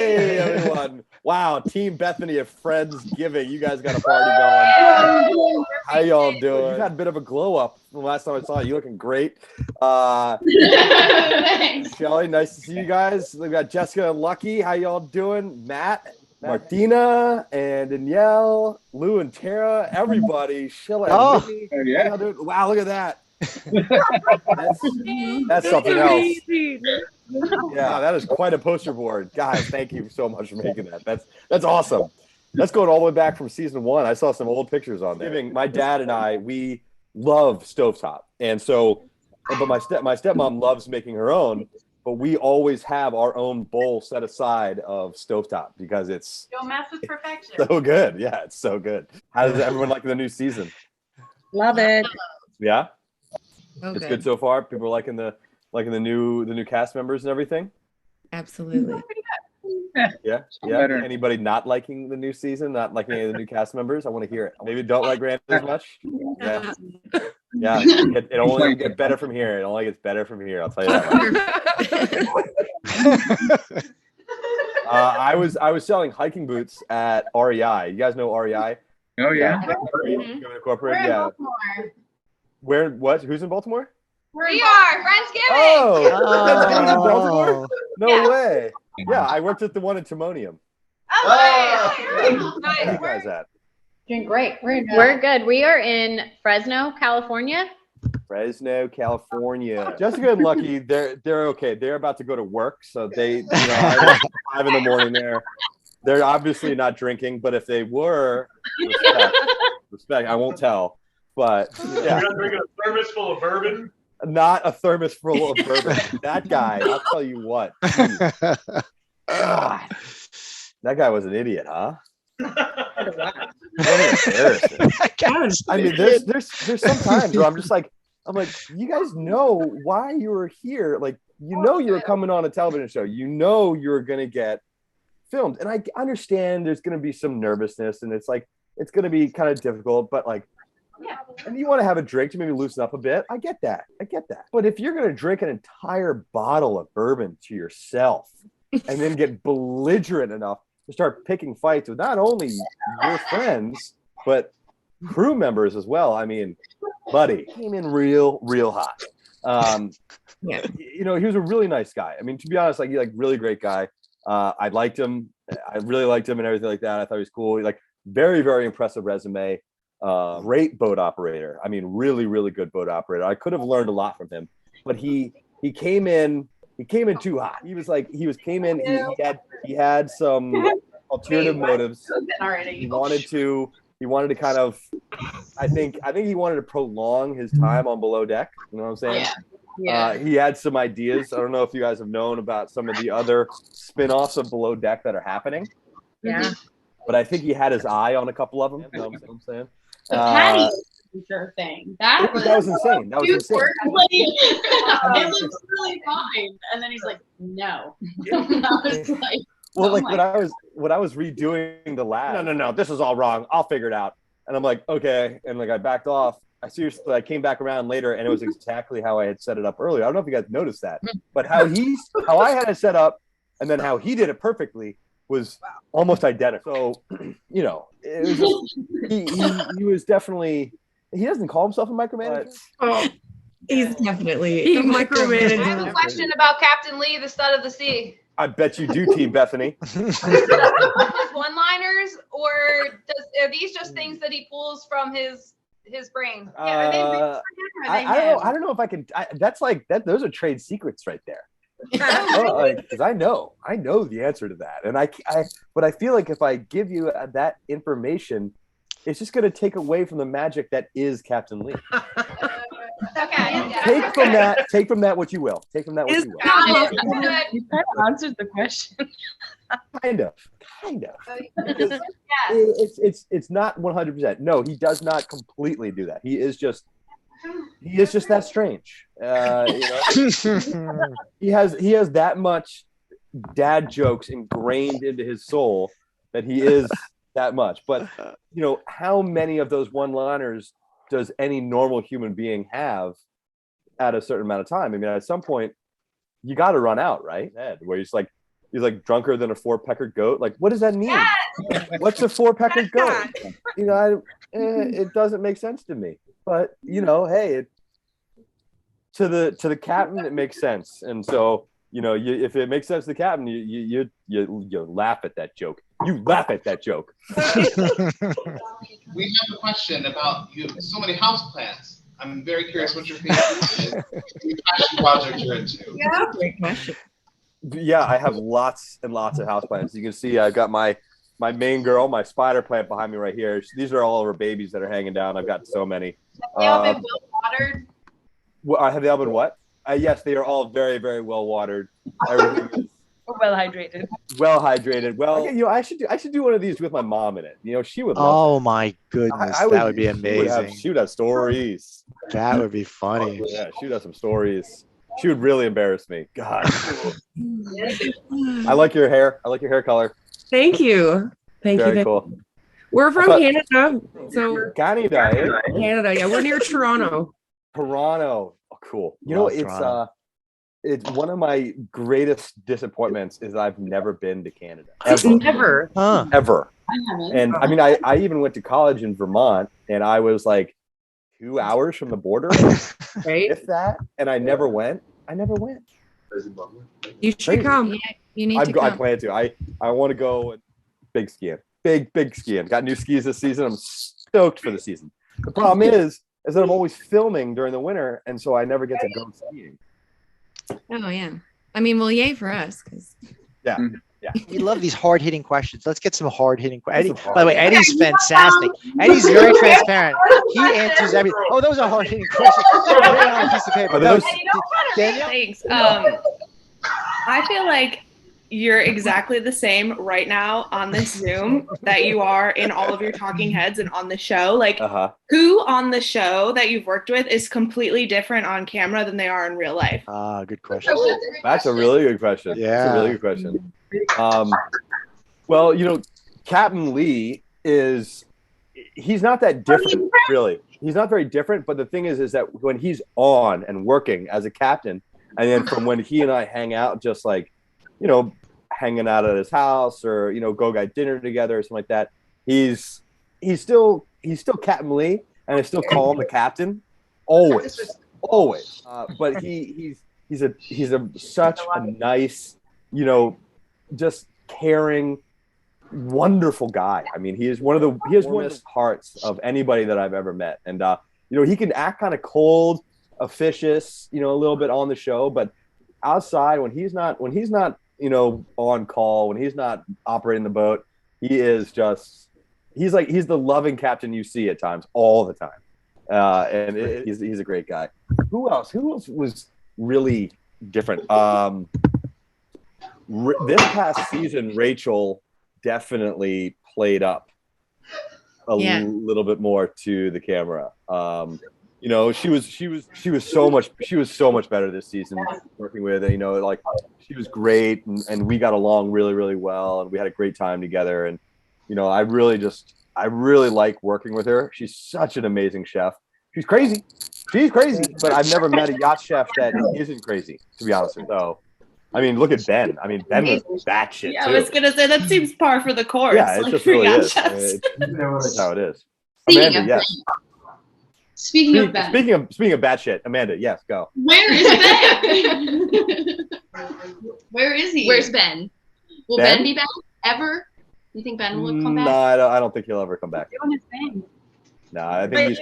Hey, everyone. Wow, Team Bethany of Friendsgiving. You guys got a party going. How y'all doing? You've had a bit of a glow up from the last time I saw you. You're looking great. Shelly, nice to see you guys. We've got Jessica and Lucky. How y'all doing? Matt, Martina, and Danielle, Lou and Tara, everybody. Sheila and Whitney. Yeah. How y'all doing? Wow, look at that. That's something else. Yeah, that is quite a poster board. Guys, thank you so much for making that. That's awesome. That's going all the way back from season 1. I saw some old pictures on there. My dad and I, we love stovetop. And so, but my stepmom loves making her own, but we always have our own bowl set aside of stovetop because it's Don't mess with perfection. so good. Yeah, it's so good. How does everyone like the new season? Love it. Yeah? Okay. It's good so far. People are liking the new cast members and everything. Absolutely. Yeah. Better. Anybody not liking the new season? Not liking any of the new cast members? I want to hear it. Maybe don't like Grant as much. Yeah. Yeah. It only gets better from here. It only gets better from here. I'll tell you that. I was selling hiking boots at REI. You guys know REI? Oh yeah. Corporate. Yeah. Where? What? Who's in Baltimore? We are Friendsgiving. Oh, Friendsgiving's in Baltimore? No Yeah. way. Yeah, I worked at the one in Timonium. Oh, Where are you nice. guys at? Doing great. We're good. We are in Fresno, California. Fresno, California. Jessica and Lucky, they're okay. They're about to go to work, so they, I 5 in the morning there. They're obviously not drinking, but if they were, respect. I won't tell, but yeah. You're not drinking a thermos full of bourbon? Not a thermos full of bourbon. That guy, I'll tell you what. God, that guy was an idiot, huh? What an embarrassment. I mean, there's some times where I'm like, you guys know why you were here. Like, you were coming on a television show. You were gonna get filmed, and I understand there's gonna be some nervousness, and it's gonna be kind of difficult, but like. Yeah. And you want to have a drink to maybe loosen up a bit. I get that. But if you're going to drink an entire bottle of bourbon to yourself and then get belligerent enough to start picking fights with not only your friends, but crew members as well. I mean, buddy came in real hot. Yeah. He was a really nice guy. I mean, to be honest, really great guy. I liked him. I really liked him and everything like that. I thought he was cool. Very, very impressive resume. Great boat operator. I mean, really, really good boat operator. I could have learned a lot from him, but he came in too hot. He had some alternative motives. He wanted to kind of, I think he wanted to prolong his time on Below Deck. You know what I'm saying? Yeah. He had some ideas. I don't know if you guys have known about some of the other spin-offs of Below Deck that are happening. Yeah. But I think he had his eye on a couple of them. You know what I'm saying? The Patty thing. That was insane. That was insane. It looks really fine. And then he's like, no. I was like, well, when I was redoing the lab. No, this is all wrong. I'll figure it out. And I'm like, okay. And I backed off. I came back around later and it was exactly how I had set it up earlier. I don't know if you guys noticed that, but how I had it set up and then how he did it perfectly was almost identical. So, it was just, he was definitely, he doesn't call himself a micromanager. Oh, he's definitely a micromanager. I have a question about Captain Lee, the stud of the sea. I bet you do, Team Bethany. His one-liners, or are these just things that he pulls from his brain? Yeah, are they written for him, or are they him? I don't know if I can. That's like that. Those are trade secrets right there. Because I know the answer to that, and but I feel like if I give you that information, it's just going to take away from the magic that is Captain Lee. Okay. Take from that what you will. Take from that what you will. You kind of answered the question. Kind of. Because it's not 100%. No, he does not completely do that. He is just that strange. He has that much dad jokes ingrained into his soul that he is that much. But how many of those one-liners does any normal human being have at a certain amount of time? I mean, at some point, you got to run out, right? Where he's like, he's like drunker than a four-peckered goat. Like, what does that mean? What's a four-peckered goat? You know, it doesn't make sense to me. But you know, hey, to the captain, it makes sense. And so, you know, if it makes sense to the captain, you laugh at that joke. You laugh at that joke. We have a question about you. So many houseplants. I'm very curious what your favorite is. Any passion project you're into? Yeah, great question. Yeah, I have lots and lots of houseplants. You can see I've got my main girl, my spider plant behind me right here. These are all of her babies that are hanging down. I've got so many. Have they all been well watered? Have they all been what? Yes, they are all very, very well watered. Everything is Well hydrated. well hydrated. Well, you know, I should do one of these with my mom in it. You know, she would love Oh it. my goodness, I that would be amazing. She would have stories. That would be funny. Yeah, she would have some stories. She would really embarrass me. God. I like your hair. I like your hair color. Thank you. Thank you. Very cool. We're from Canada. So Canada, eh? Canada, yeah. We're near Toronto. Toronto. Oh, cool. You know, Love Toronto. It's one of my greatest disappointments is I've never been to Canada. Never. Huh. Ever. I haven't. And I mean, I even went to college in Vermont, and I was like 2 hours from the border, Right? if that. And I never went. You should come. You need to I come. plan to. I want to go big skiing. Big skiing. Got new skis this season. I'm stoked for the season. The problem is that I'm always filming during the winter, and so I never get to go skiing. Oh yeah. I mean, well, yay for us, because Yeah. We love these hard-hitting questions. Let's get some hard-hitting questions. Some By the way, Eddie's fantastic. Eddie's very transparent. He answers everything. Oh, that was a hard-hitting question. So written on a piece of paper. That was, Danielle? Thanks. I feel like you're exactly the same right now on this Zoom that you are in all of your talking heads and on the show. Like, who on the show that you've worked with is completely different on camera than they are in real life? Good question. That's a really good question. Yeah. That's a really good question. Well, you know, Captain Lee he's not that different, really. He's not very different, but the thing is that when he's on and working as a captain, and then from when he and I hang out, just like, you know, hanging out at his house or, you know, go get dinner together or something like that, he's still Captain Lee, and I still call him the captain, always. But he's such a nice, you know, just caring, wonderful guy. I mean, he has one of the warmest hearts of anybody that I've ever met. And you know, he can act kind of cold, officious, you know, a little bit on the show, but outside, when he's not, you know, on call, when he's not operating the boat, he's the loving captain you see at times, all the time. And he's a great guy. Who else was really different? This past season, Rachel befinitely played up a little bit more to the camera. You know, she was so much better this season working with, you know, like she was great, and we got along really, really well, and we had a great time together. And, you know, I really like working with her. She's such an amazing chef. She's crazy, but I've never met a yacht chef that isn't crazy, to be honest with you. So, I mean, look at Ben. I mean, Ben was batshit. Yeah, I was gonna say that seems par for the course. Yeah, it like, just for really yacht is. chefs. That's how it is. Speaking Amanda, of yes. Speaking of Ben. Speaking of batshit, Amanda, yes, go. Where is Ben? Where is he? Where's Ben? Will Ben be back ever? You think Ben will come back? No, I don't think he'll ever come back. Doing his thing. No, I think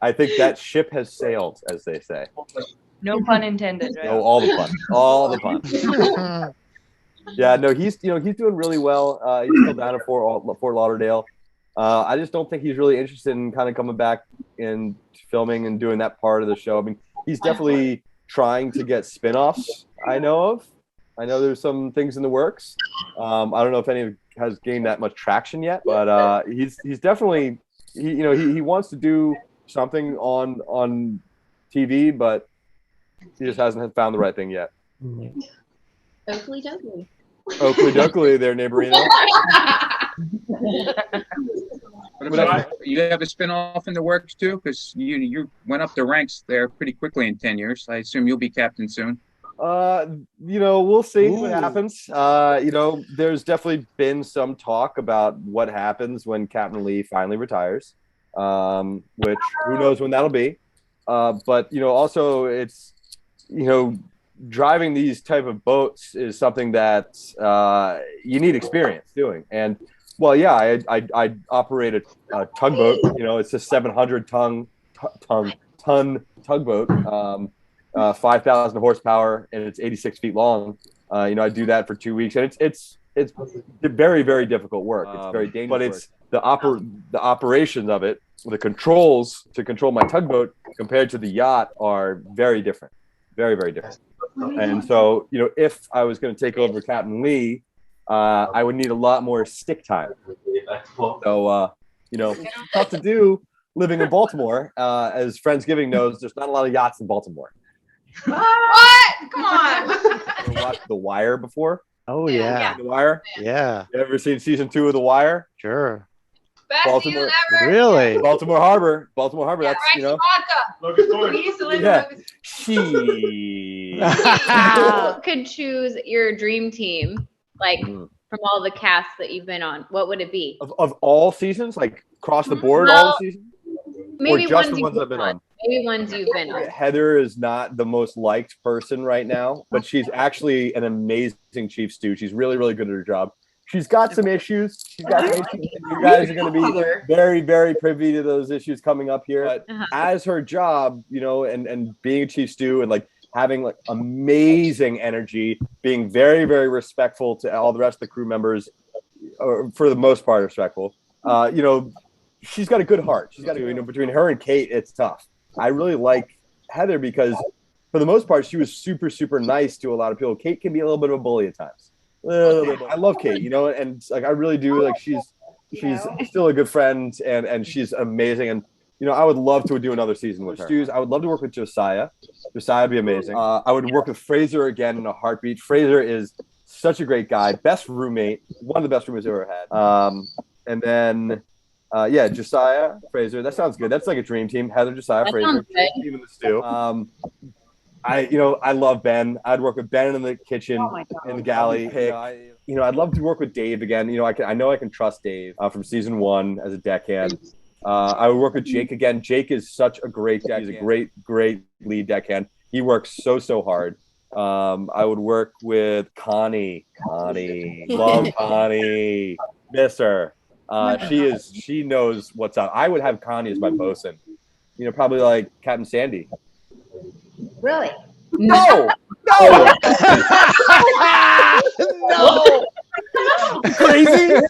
I think that ship has sailed, as they say. No pun intended. Right? No, all the fun. Yeah, no, he's doing really well. He's still down in Fort Lauderdale. I just don't think he's really interested in kind of coming back and filming and doing that part of the show. I mean, he's definitely trying to get spin-offs. I know there's some things in the works. I don't know if any has gained that much traction yet, but he's definitely he wants to do something on TV, but he just hasn't found the right thing yet. Oakley Doakley. Oakley Doakley there, neighborino. What about you? Have a spin-off in the works too, because you went up the ranks there pretty quickly in 10 years. I assume you'll be captain soon. We'll see what happens. There's definitely been some talk about what happens when Captain Lee finally retires, which who knows when that'll be. But also it's, driving these type of boats is something that you need experience doing. And well, yeah, I operate a tugboat. It's a 700-ton tugboat. 5,000 horsepower, and it's 86 feet long. I do that for 2 weeks, and it's very, very difficult work. It's very dangerous, but it's the operations of it, the controls to control my tugboat compared to the yacht are very different, very, very different. And so, if I was going to take over Captain Lee, I would need a lot more stick time. So, it's tough to do living in Baltimore. As Friendsgiving knows, there's not a lot of yachts in Baltimore. What? Come on. Ever watched The Wire before? Oh yeah. The Wire? Yeah. You ever seen season 2 of The Wire? Sure. Best Baltimore. season ever. Really? Baltimore Harbor. Yeah, That's vodka. We used to live in She. You could choose your dream team, like from all the casts that you've been on. What would it be? Of all seasons, like across the board, Well, all the seasons? Maybe Or just ones the ones I've been on? Maybe ones you've been on. Heather is not the most liked person right now, but she's actually an amazing chief stew. She's really, really good at her job. She's got some issues. She's got some issues. You guys are going to be very, very privy to those issues coming up here. But as her job, and being a chief stew and like having like amazing energy, being very, very respectful to all the rest of the crew members, or for the most part respectful. She's got a good heart. She's got between her and Kate, it's tough. I really like Heather because for the most part, she was super, super nice to a lot of people. Kate can be a little bit of a bully at times. I love Kate, and like I really do. Like she's still a good friend, and she's amazing. And I would love to do another season with her. I would love to work with Josiah. Josiah would be amazing. I would work with Fraser again in a heartbeat. Fraser is such a great guy, best roommate, one of the best roommates I've ever had. And then. Josiah, Fraser. That sounds good. That's like a dream team. Heather, Josiah, Fraser. Team in the stew. I love Ben. I'd work with Ben in the kitchen, in the galley. I'd love to work with Dave again. I know I can trust Dave from season 1 as a deckhand. I would work with Jake again. Jake is such a great deckhand. He's a great, great lead deckhand. He works so hard. I would work with Connie. Love Connie. Miss her. She knows what's up. I would have Connie as my bosun. Probably like Captain Sandy. Really? No. No. Crazy?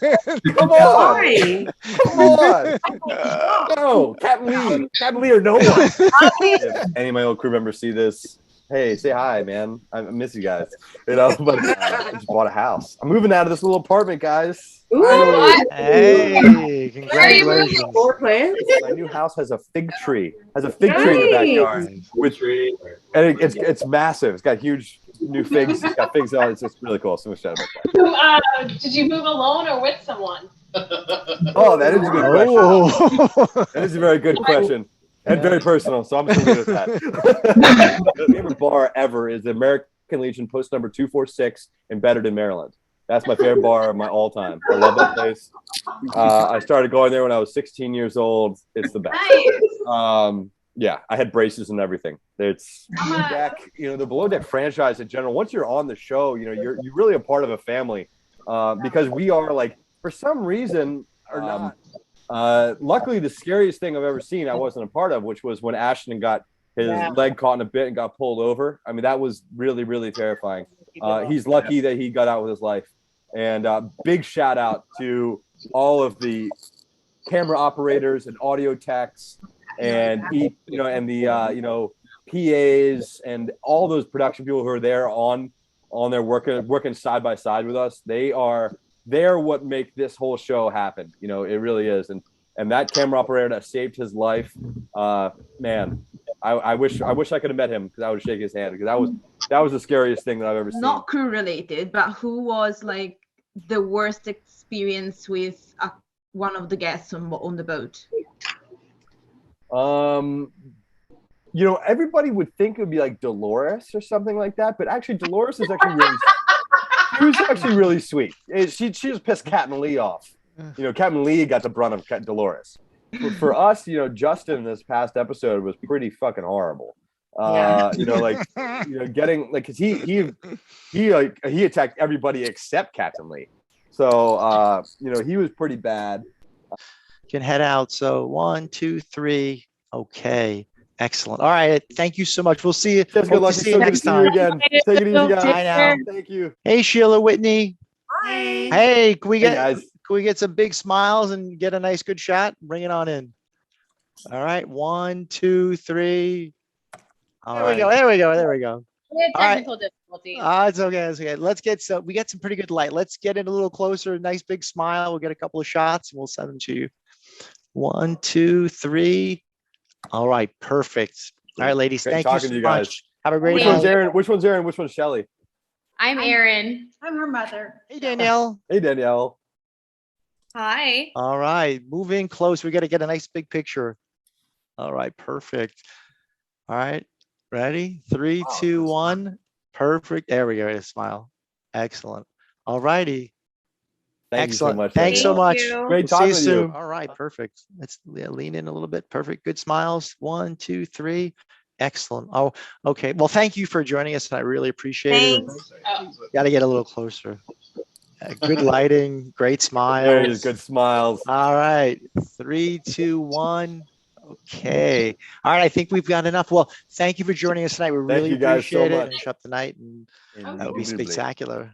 Come on. No, Captain Lee or no one. If any of my old crew members see this, hey, say hi, man. I miss you guys. But I just bought a house. I'm moving out of this little apartment, guys. Hey, congratulations. My new house has a fig tree. In the backyard. And it's massive. It's got huge new figs. It's got figs on it. It's just really cool. So much about that. Did you move alone or with someone? Oh, that is a good question. That is a very good question. And very personal, so I'm just going to go with that. My favorite bar ever is the American Legion post number 246 in Betterton, Maryland. That's my favorite bar of my all time. I love that place. I started going there when I was 16 years old. It's the best. Nice. I had braces and everything. It's deck, the Below Deck franchise in general. Once you're on the show, you're really a part of a family because we are like, for some reason or not. Luckily, the scariest thing I've ever seen I wasn't a part of, which was when Ashton got his leg caught in a bit and got pulled over. I mean, that was really, really terrifying. He's lucky that he got out with his life. And big shout out to all of the camera operators and audio techs and the PAs and all those production people who are there on their working side by side with us. They're what make this whole show happen. It really is. And that camera operator that saved his life, man, I wish I could have met him because I would shake his hand because that was the scariest thing that I've ever seen. Not crew related, but who was like the worst experience with one of the guests on the boat? you know, everybody would think it would be like Dolores or something like that, but actually Dolores is actually really, she was actually really sweet. She just pissed Captain Lee off. You know, Captain Lee got the brunt of Dolores. For us, you know, Justin this past episode was pretty fucking horrible. You know, like, you know, getting like, cause he attacked everybody except Captain Lee. So, you know, he was pretty bad. Can head out. So 1, 2, 3. Okay. Excellent. All right. Thank you so much. We'll see you. Just good luck. See you next time. You again. Take it easy, guys. Bye now. Thank you. Hey, Sheila Whitney. Hi. Hey, can we guys. Can we get some big smiles and get a nice good shot? Bring it on in. All right. 1, 2, 3. There we go. There we go. There we go. We had technical difficulties. It's okay. It's okay. Let's get we got some pretty good light. Let's get it a little closer. Nice big smile. We'll get a couple of shots and we'll send them to you. 1, 2, 3. All right. Perfect. All right, ladies. Great thank you so much. Have a great Which one's Aaron? Which one's Aaron? Which one's Shelly? I'm Aaron. I'm her mother. Hey, Danielle. Hey, Danielle. Hi. All right. Move in close. We got to get a nice big picture. All right. Perfect. All right. Ready? 3, 2, 1. Perfect. There we go. A smile. Excellent. All righty. Thank Excellent. you so much. Thanks so much. Great talking to you. All right. Perfect. Let's lean in a little bit. Perfect. Good smiles. 1, 2, 3. Excellent. Oh, okay. Well, thank you for joining us. And I really appreciate it. Got to get a little closer. Good lighting. Great smiles. Good smiles. All right. 3, 2, 1. Okay. All right. I think we've got enough. Well, thank you for joining us tonight. We really appreciate it. Finish up the night, and that would be spectacular.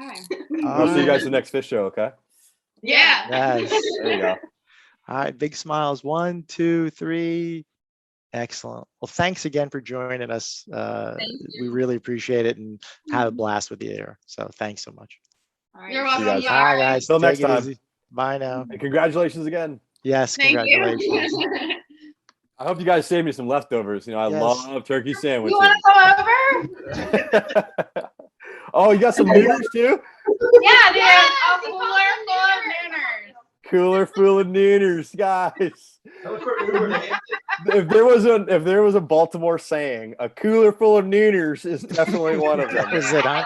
Okay. We'll see you guys the next fish show. Okay. Yeah. Yes. There you go. All right. Big smiles. 1, 2, 3. Excellent. Well, thanks again for joining us. We really appreciate it and have a blast with you there. So thanks so much. All right. You're welcome. Guys. Bye, guys. Till next Take it time. easy. Bye now. And congratulations again. Yes. Congratulations. You. I hope you guys saved me some leftovers. You know, I love turkey sandwiches. You want to come over? Oh, you got some noodles too? Yeah, dude. A cooler full of nooners. Cooler full of nooners, guys. If there was a Baltimore saying, a cooler full of nooners is definitely one of them. Is it? Huh?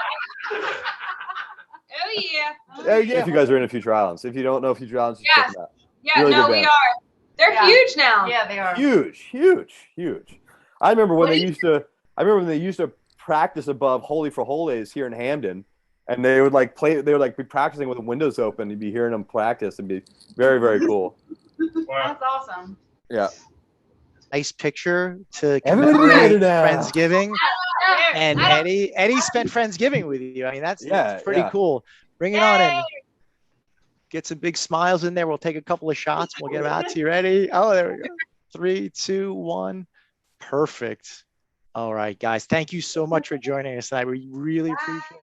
Oh yeah. Oh, yeah. If you guys are in a Future Islands. If you don't know Future Islands, check them out. Yeah, Really no, good we band. are. They're huge now. Yeah, they are. Huge. I remember when they used to practice above Holy for Holies here in Hamden, and they would like be practicing with the windows open. You'd be hearing them practice and be very, very cool. That's awesome. Yeah. Nice picture to Everybody commemorate now. Friendsgiving. And Eddie spent Friendsgiving with you. I mean, that's pretty cool. Bring it on in. Get some big smiles in there. We'll take a couple of shots. We'll get them out to you. Ready? Oh, there we go. 3, 2, 1. Perfect. All right, guys. Thank you so much for joining us tonight. We really appreciate it.